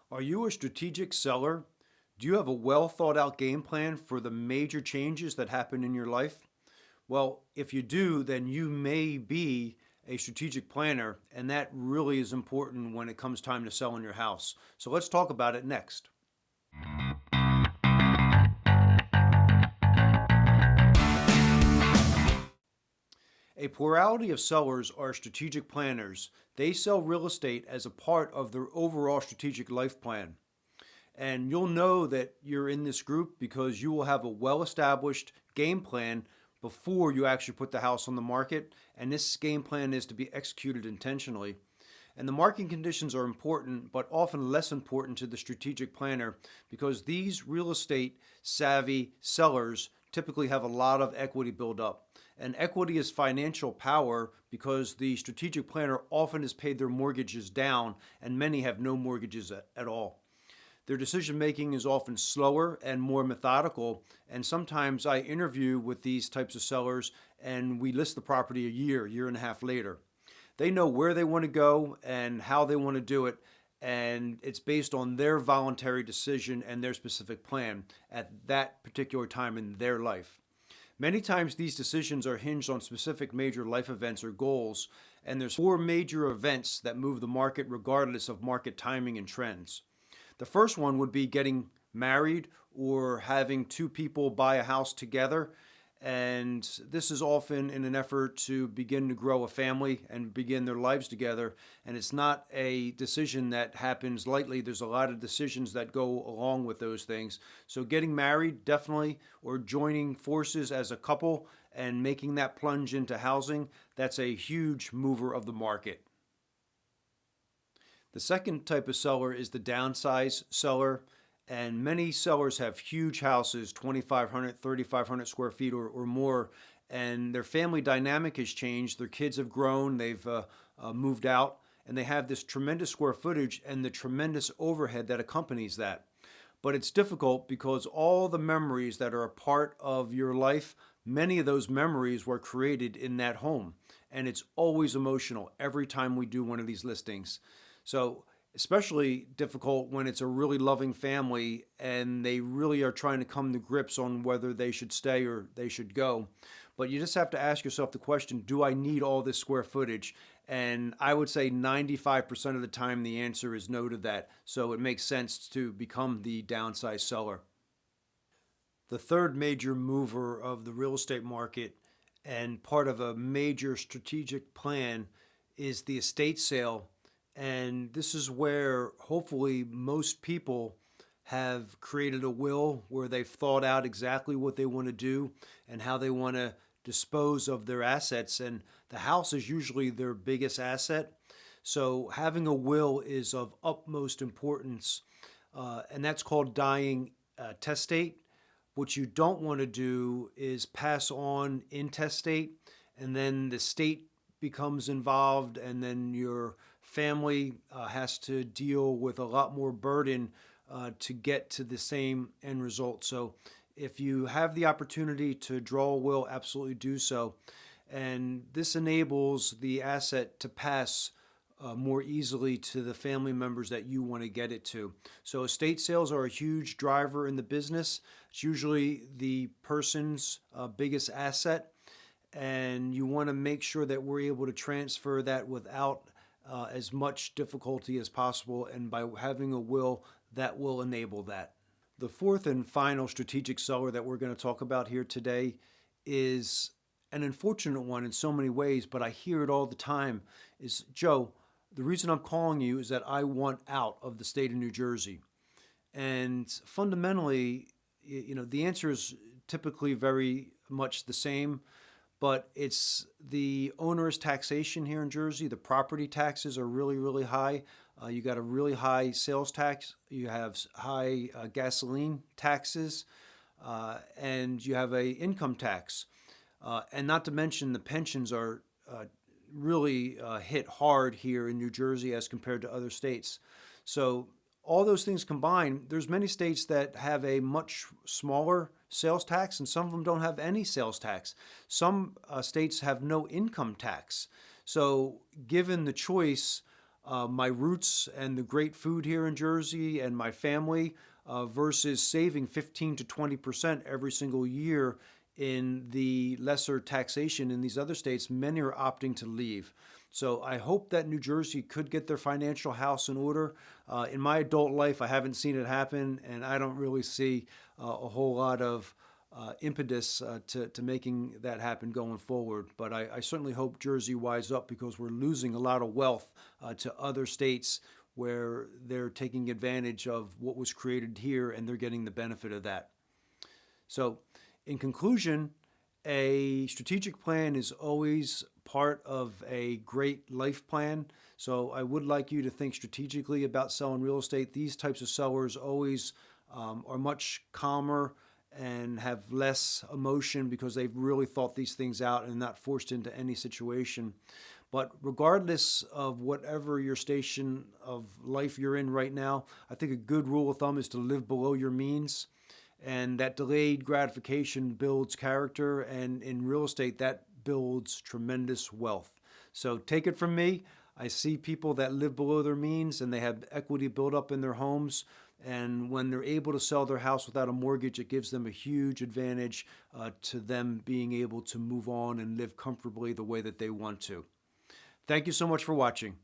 Are you a strategic seller? Do you have a well thought out game plan for the major changes that happen in your life? Well, if you do, then you may be a strategic planner, and that really is important when it comes time to selling your house. So let's talk about it next. A plurality of sellers are strategic planners. They sell real estate as a part of their overall strategic life plan. And you'll know that you're in this group because you will have a well established game plan before you actually put the house on the market. And this game plan is to be executed intentionally. And the market conditions are important, but often less important to the strategic planner because these real estate savvy sellers typically have a lot of equity built up. And equity is financial power because the strategic planner often has paid their mortgages down, and many have no mortgages at all. Their decision making is often slower and more methodical, and sometimes I interview with these types of sellers and we list the property a year and a half later. They know where they want to go and how they want to do it, and it's based on their voluntary decision and their specific plan at that particular time in their life. Many times these decisions are hinged on specific major life events or goals, and there's four major events that move the market regardless of market timing and trends. The first one would be getting married or having two people buy a house together. And this is often in an effort to begin to grow a family and begin their lives together. And it's not a decision that happens lightly. There's a lot of decisions that go along with those things. So getting married, definitely, or joining forces as a couple and making that plunge into housing, that's a huge mover of the market. The second type of seller is the downsize seller. And many sellers have huge houses, 2,500, 3,500 square feet or more, and their family dynamic has changed. Their kids have grown, they've moved out, and they have this tremendous square footage and the tremendous overhead that accompanies that. But it's difficult because all the memories that are a part of your life, many of those memories were created in that home. And it's always emotional every time we do one of these listings. So especially difficult when it's a really loving family and they really are trying to come to grips on whether they should stay or they should go. But you just have to ask yourself the question, do I need all this square footage? And I would say 95% of the time the answer is no to that. So it makes sense to become the downsize seller. The third major mover of the real estate market and part of a major strategic plan is the estate sale. And this is where hopefully most people have created a will where they've thought out exactly what they want to do and how they want to dispose of their assets. And the house is usually their biggest asset. So having a will is of utmost importance. And that's called dying testate. What you don't want to do is pass on intestate, and then the state becomes involved, and then your family has to deal with a lot more burden to get to the same end result. So if you have the opportunity to draw a will, absolutely do so. And this enables the asset to pass more easily to the family members that you want to get it to. So estate sales are a huge driver in the business. It's usually the person's biggest asset, and you want to make sure that we're able to transfer that without as much difficulty as possible, and by having a will that will enable that. The fourth and final strategic seller that we're going to talk about here today is an unfortunate one in so many ways, but I hear it all the time, is, Joe, the reason I'm calling you is that I want out of the state of New Jersey. And fundamentally, the answer is typically very much the same. But it's the onerous taxation here in Jersey. The property taxes are really, really high. You got a really high sales tax. You have high gasoline taxes, and you have a income tax. And not to mention the pensions are really hit hard here in New Jersey as compared to other states. So all those things combined, there's many states that have a much smaller sales tax, and some of them don't have any sales tax. Some states have no income tax. So given the choice, my roots and the great food here in Jersey and my family versus saving 15 to 20% every single year in the lesser taxation in these other states. Many are opting to leave. So I hope that New Jersey could get their financial house in order. In my adult life, I haven't seen it happen, and I don't really see a whole lot of impetus to making that happen going forward. But I certainly hope Jersey wise up, because we're losing a lot of wealth to other states where they're taking advantage of what was created here and they're getting the benefit of that. So, in conclusion, a strategic plan is always part of a great life plan. So I would like you to think strategically about selling real estate. These types of sellers always are much calmer and have less emotion because they've really thought these things out and not forced into any situation. But regardless of whatever your station of life you're in right now, I think a good rule of thumb is to live below your means. And that delayed gratification builds character, and in real estate, that builds tremendous wealth. So take it from me. I see people that live below their means and they have equity built up in their homes. And when they're able to sell their house without a mortgage, it gives them a huge advantage to them being able to move on and live comfortably the way that they want to. Thank you so much for watching.